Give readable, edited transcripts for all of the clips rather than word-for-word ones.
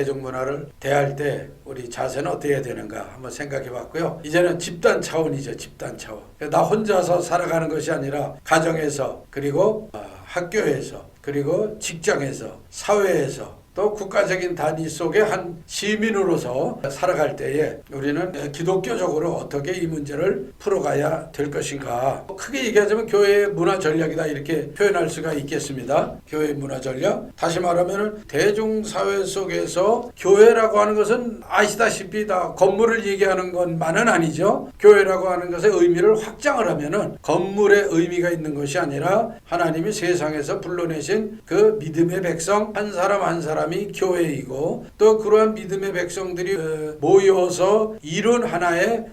대중문화를 대할 때 우리 자세는 어떻게 해야 되는가 한번 생각해 봤고요. 이제는 집단 차원이죠. 집단 차원. 나 혼자서 살아가는 것이 아니라 가정에서, 그리고 학교에서, 그리고 직장에서, 사회에서, 또 국가적인 단위 속의 한 시민으로서 살아갈 때에 우리는 기독교적으로 어떻게 이 문제를 풀어가야 될 것인가. 크게 얘기하자면 교회의 문화 전략이다, 이렇게 표현할 수가 있겠습니다. 교회의 문화 전략. 다시 말하면 대중사회 속에서 교회라고 하는 것은 아시다시피 다 건물을 얘기하는 것만은 아니죠. 교회라고 하는 것의 의미를 확장을 하면은 건물의 의미가 있는 것이 아니라 하나님이 세상에서 불러내신 그 믿음의 백성 한 사람 한 사람이 교회이고, 또 그러한 믿음의 백성들이 모여서 이룬 하나의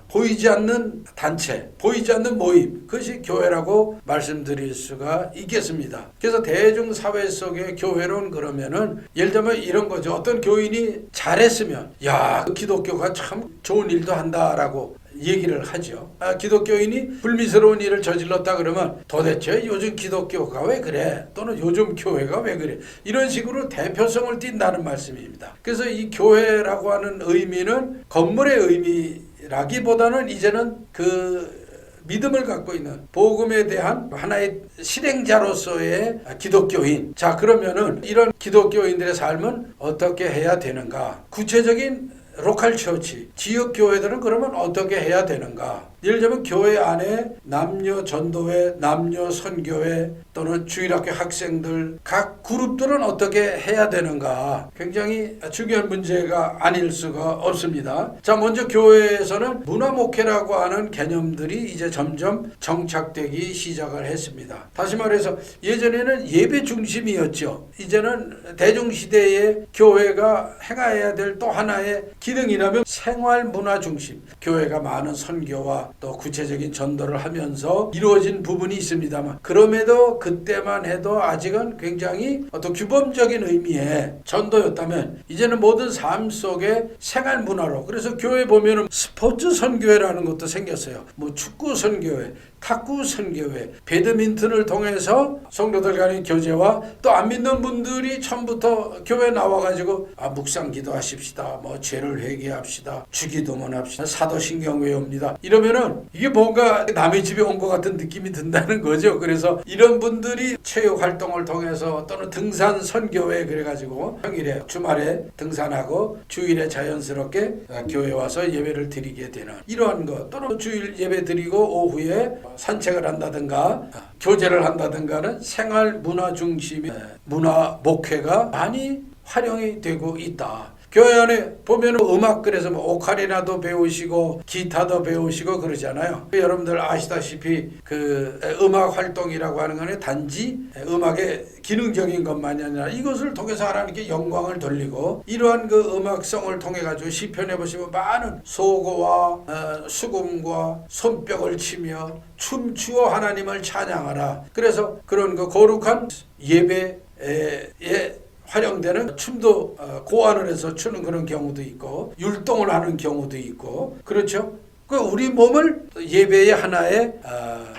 보이지 않는 단체, 보이지 않는 모임, 그것이 교회라고 말씀드릴 수가 있겠습니다. 그래서 대중사회 속의 교회론 그러면은 예를 들면 이런 거죠. 어떤 교인이 잘했으면 야, 기독교가 참 좋은 일도 한다라고 얘기를 하죠. 기독교인이 불미스러운 일을 저질렀다 그러면 도대체 요즘 기독교가 왜 그래? 또는 요즘 교회가 왜 그래? 이런 식으로 대표성을 띈다는 말씀입니다. 그래서 이 교회라고 하는 의미는 건물의 의미라기보다는 이제는 그 믿음을 갖고 있는 복음에 대한 하나의 실행자로서의 기독교인. 자, 그러면은 이런 기독교인들의 삶은 어떻게 해야 되는가? 구체적인 로컬 처치, 지역 교회들은 그러면 어떻게 해야 되는가? 예를 들면 교회 안에 남녀 전도회, 남녀 선교회, 또는 주일학교 학생들 각 그룹들은 어떻게 해야 되는가? 굉장히 중요한 문제가 아닐 수가 없습니다. 자, 먼저 교회에서는 문화 목회라고 하는 개념들이 이제 점점 정착되기 시작을 했습니다. 다시 말해서 예전에는 예배 중심이었죠. 이제는 대중시대의 교회가 행해야 될 또 하나의 기능이라면 생활 문화 중심. 교회가 많은 선교와 또 구체적인 전도를 하면서 이루어진 부분이 있습니다만, 그럼에도 그때만 해도 아직은 굉장히 어떤 규범적인 의미의 전도였다면 이제는 모든 삶 속에 생활 문화로, 그래서 교회 보면은 스포츠 선교회라는 것도 생겼어요. 뭐 축구 선교회, 탁구 선교회, 배드민턴을 통해서 성도들 간의 교제와 또 안 믿는 분들이 처음부터 교회 나와가지고 묵상 기도하십시다, 뭐 죄를 회개합시다, 주기도문 합시다, 사도신경 외웁니다. 이러면은 이게 뭔가 남의 집에 온 것 같은 느낌이 든다는 거죠. 그래서 이런 분들이 체육 활동을 통해서 또는 등산 선교회 그래가지고 평일에 주말에 등산하고 주일에 자연스럽게 교회 와서 예배를 드리게 되는 이러한 것, 또는 주일 예배 드리고 오후에 산책을 한다든가 교제를 한다든가는 생활 문화 중심의 문화 목회가 많이 활용이 되고 있다. 교회 안에 보면 음악, 그래서 뭐 오카리나도 배우시고 기타도 배우시고 그러잖아요. 여러분들 아시다시피 그 음악 활동이라고 하는 거는 단지 음악의 기능적인 것만이 아니라 이것을 통해서 하나님께 영광을 돌리고, 이러한 그 음악성을 통해 가지고 시편에 보시면 많은 소고와 수금과 손뼉을 치며 춤추어 하나님을 찬양하라. 그래서 그런 그 거룩한 예배에 활용되는 춤도 고안을 해서 추는 그런 경우도 있고, 율동을 하는 경우도 있고, 그렇죠? 그 우리 몸을 예배의 하나의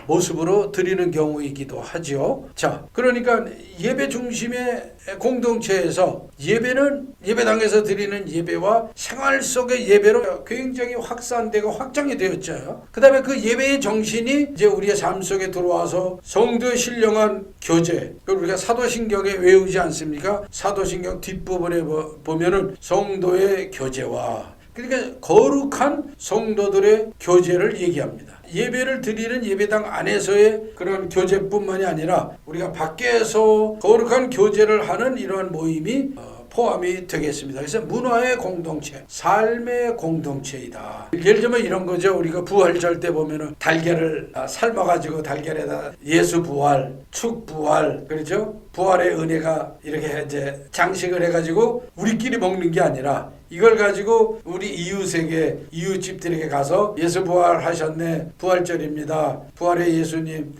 모습으로 드리는 경우이기도 하죠. 자, 그러니까 예배 중심의 공동체에서 예배는 예배당에서 드리는 예배와 생활 속의 예배로 굉장히 확산되고 확장이 되었죠. 그 다음에 그 예배의 정신이 이제 우리의 삶 속에 들어와서 성도의 신령한 교제, 우리가 사도신경에 외우지 않습니까? 사도신경 뒷부분에 보면은 성도의 교제와, 그러니까 거룩한 성도들의 교제를 얘기합니다. 예배를 드리는 예배당 안에서의 그런 교제뿐만이 아니라 우리가 밖에서 거룩한 교제를 하는 이러한 모임이 포함이 되겠습니다. 그래서 문화의 공동체, 삶의 공동체이다. 예를 들면 이런 거죠. 우리가 부활절 때 보면은 달걀을 삶아가지고 달걀에다 예수 부활, 축 부활, 그렇죠? 부활의 은혜가 이렇게 이제 장식을 해가지고 우리끼리 먹는 게 아니라 이걸 가지고 우리 이웃에게, 이웃집들에게 가서 예수 부활하셨네, 부활절입니다, 부활의 예수님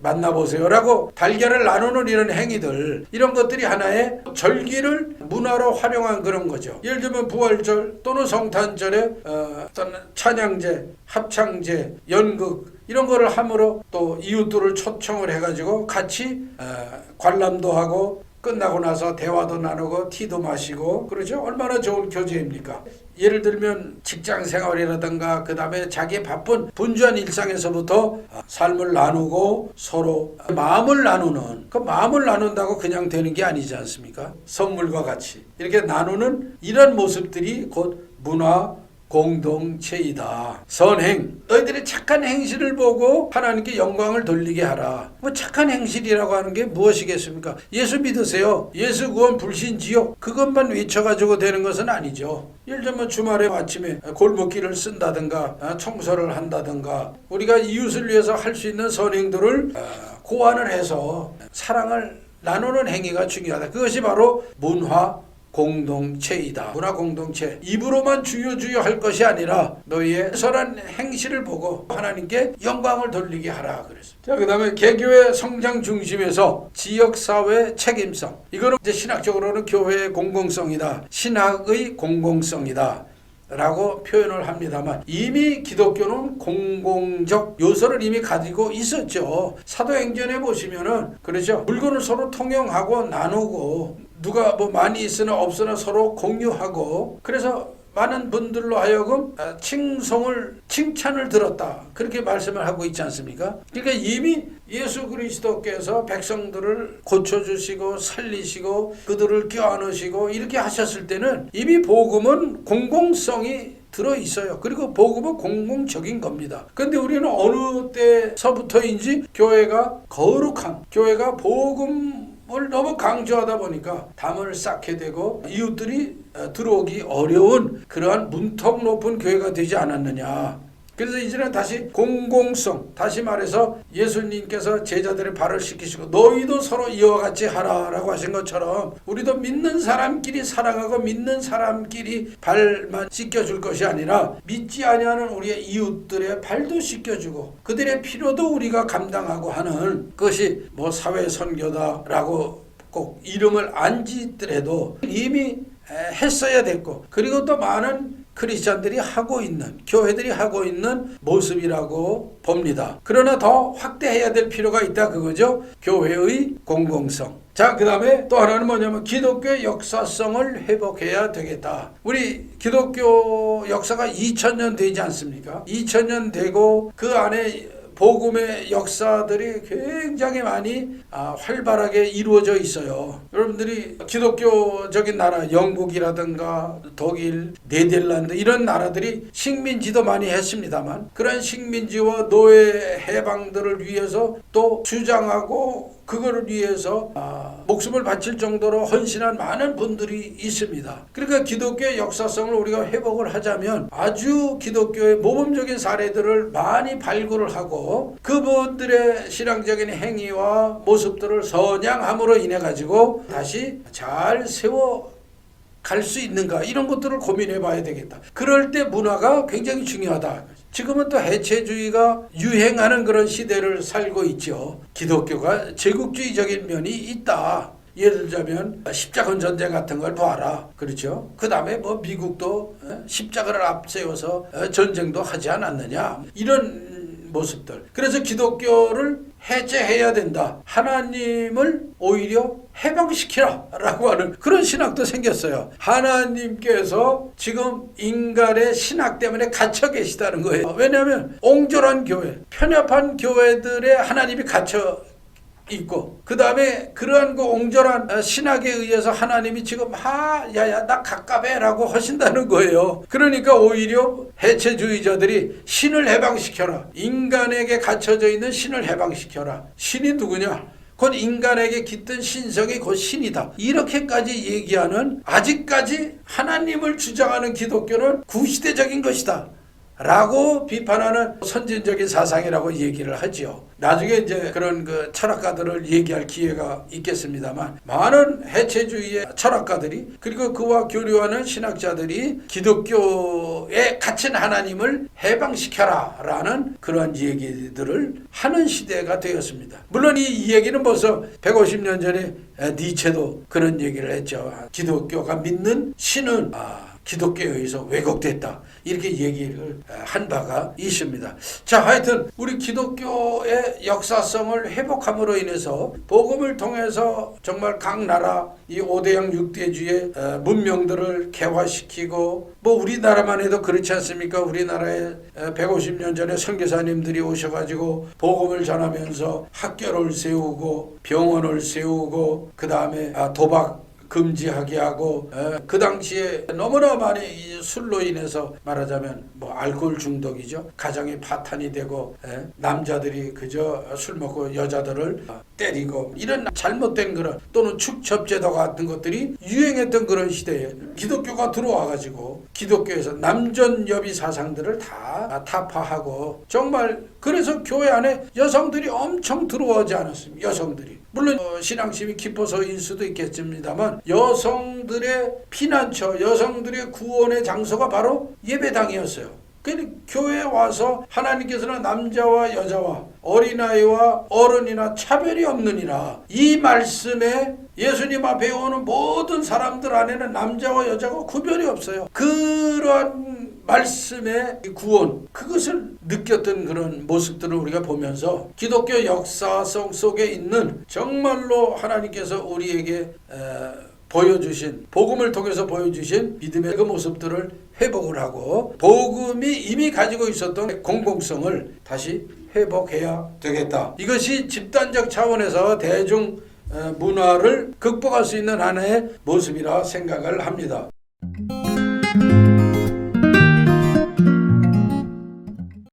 만나보세요 라고 달걀을 나누는 이런 행위들, 이런 것들이 하나의 절기를 문화로 활용한 그런 거죠. 예를 들면 부활절 또는 성탄절에 어떤 찬양제, 합창제, 연극 이런 거를 함으로 또 이웃들을 초청을 해가지고 같이 관람도 하고 끝나고 나서 대화도 나누고 티도 마시고 그렇죠? 얼마나 좋은 교제입니까? 예를 들면 직장 생활이라든가 그 다음에 자기의 바쁜 분주한 일상에서부터 삶을 나누고 서로 마음을 나누는, 그 마음을 나눈다고 그냥 되는 게 아니지 않습니까? 선물과 같이 이렇게 나누는 이런 모습들이 곧 문화 공동체이다. 선행, 너희들의 착한 행실을 보고 하나님께 영광을 돌리게 하라. 뭐 착한 행실이라고 하는 게 무엇이겠습니까? 예수 믿으세요. 예수 구원 불신지옥 그것만 외쳐가지고 되는 것은 아니죠. 예를 들면 주말에 아침에 골목길을 쓴다든가 청소를 한다든가 우리가 이웃을 위해서 할 수 있는 선행들을 고안을 해서 사랑을 나누는 행위가 중요하다. 그것이 바로 문화 공동체이다. 문화 공동체. 입으로만 주여 할 것이 아니라 너희의 선한 행실을 보고 하나님께 영광을 돌리게 하라 그랬어요. 자, 그다음에 개교의 성장 중심에서 지역사회 책임성. 이거는 이제 신학적으로는 교회의 공공성이다. 신학의 공공성이다. 라고 표현을 합니다만 이미 기독교는 공공적 요소를 이미 가지고 있었죠. 사도행전에 보시면은 그렇죠. 물건을 서로 통용하고 나누고 누가 뭐 많이 있으나 없으나 서로 공유하고 그래서 많은 분들로 하여금 칭찬을 들었다. 그렇게 말씀을 하고 있지 않습니까? 그러니까 이미 예수 그리스도께서 백성들을 고쳐주시고 살리시고 그들을 껴안으시고 이렇게 하셨을 때는 이미 복음은 공공성이 들어있어요. 그리고 복음은 공공적인 겁니다. 근데 우리는 어느 때서부터인지 교회가 거룩한, 교회가 복음을 너무 강조하다 보니까 담을 쌓게 되고 이웃들이 들어오기 어려운 그러한 문턱 높은 교회가 되지 않았느냐. 그래서 이제는 다시 공공성, 다시 말해서 예수님께서 제자들의 발을 씻기시고 너희도 서로 이와 같이 하라라고 하신 것처럼 우리도 믿는 사람끼리 사랑하고 믿는 사람끼리 발만 씻겨줄 것이 아니라 믿지 아니하는 우리의 이웃들의 발도 씻겨주고 그들의 필요도 우리가 감당하고 하는 것이 뭐 사회 선교다라고 꼭 이름을 안 짓더라도 이미 했어야 됐고 그리고 또 많은 크리스찬들이 하고 있는 교회들이 하고 있는 모습이라고 봅니다. 그러나 더 확대해야 될 필요가 있다 그거죠. 교회의 공공성. 자, 그 다음에 또 하나는 뭐냐면 기독교의 역사성을 회복해야 되겠다. 우리 기독교 역사가 2000년 되지 않습니까? 2000년 되고 그 안에 복음의 역사들이 굉장히 많이 활발하게 이루어져 있어요. 여러분들이 기독교적인 나라 영국이라든가 독일, 네덜란드 이런 나라들이 식민지도 많이 했습니다만 그런 식민지와 노예 해방들을 위해서 또 주장하고 그거를 위해서 목숨을 바칠 정도로 헌신한 많은 분들이 있습니다. 그러니까 기독교의 역사성을 우리가 회복을 하자면 아주 기독교의 모범적인 사례들을 많이 발굴을 하고 그분들의 신앙적인 행위와 모습들을 선양함으로 인해 가지고 다시 잘 세워 갈 수 있는가 이런 것들을 고민해 봐야 되겠다. 그럴 때 문화가 굉장히 중요하다. 지금은 또 해체주의가 유행하는 그런 시대를 살고 있죠. 기독교가 제국주의적인 면이 있다. 예를 들자면 십자군 전쟁 같은 걸 봐라. 그렇죠? 그 다음에 뭐 미국도 십자가를 앞세워서 전쟁도 하지 않았느냐. 이런 모습들. 그래서 기독교를 해체해야 된다. 하나님을 오히려 해방시키라 라고 하는 그런 신학도 생겼어요. 하나님께서 지금 인간의 신학 때문에 갇혀 계시다는 거예요. 왜냐하면 옹졸한 교회, 편협한 교회들에 하나님이 갇혀 있고 그 다음에 그러한 그 옹졸한 신학에 의해서 하나님이 지금 야야 나 갑갑해 라고 하신다는 거예요. 그러니까 오히려 해체주의자들이 신을 해방시켜라. 인간에게 갇혀져 있는 신을 해방시켜라. 신이 누구냐? 곧 인간에게 깃든 신성이 곧 신이다. 이렇게까지 얘기하는 아직까지 하나님을 주장하는 기독교는 구시대적인 것이다. 라고 비판하는 선진적인 사상이라고 얘기를 하죠. 나중에 이제 그런 그 철학가들을 얘기할 기회가 있겠습니다만 많은 해체주의의 철학가들이 그리고 그와 교류하는 신학자들이 기독교에 갇힌 하나님을 해방시켜라 라는 그런 얘기들을 하는 시대가 되었습니다. 물론 이 얘기는 벌써 150년 전에 니체도 그런 얘기를 했죠. 기독교가 믿는 신은 기독교에 의해서 왜곡됐다. 이렇게 얘기를 한 바가 있습니다. 자, 하여튼 우리 기독교의 역사성을 회복함으로 인해서 복음을 통해서 정말 각 나라 이 5대양 6대주의 문명들을 개화시키고 뭐 우리나라만 해도 그렇지 않습니까? 우리나라에 150년 전에 선교사님들이 오셔가지고 복음을 전하면서 학교를 세우고 병원을 세우고 그 다음에 도박 금지하게 하고 그 당시에 너무나 많이 이 술로 인해서 말하자면 뭐 알코올 중독이죠. 가정이 파탄이 되고 남자들이 그저 술 먹고 여자들을 때리고 이런 잘못된 그런 또는 축첩제도 같은 것들이 유행했던 그런 시대에 기독교가 들어와가지고 기독교에서 남존여비 사상들을 다 타파하고 정말 그래서 교회 안에 여성들이 엄청 들어오지 않았습니다. 여성들이. 물론 신앙심이 깊어서일 수도 있겠습니다만 여성들의 피난처, 여성들의 구원의 장소가 바로 예배당이었어요. 그러니까 교회에 와서 하나님께서는 남자와 여자와 어린아이와 어른이나 차별이 없느니라. 이 말씀에 예수님 앞에 오는 모든 사람들 안에는 남자와 여자가 구별이 없어요. 그러한 말씀의 구원, 그것을 느꼈던 그런 모습들을 우리가 보면서 기독교 역사성 속에 있는 정말로 하나님께서 우리에게 보여주신 복음을 통해서 보여주신 믿음의 그 모습들을 회복을 하고 복음이 이미 가지고 있었던 공공성을 다시 회복해야 되겠다. 이것이 집단적 차원에서 대중 문화를 극복할 수 있는 하나의 모습이라 생각을 합니다.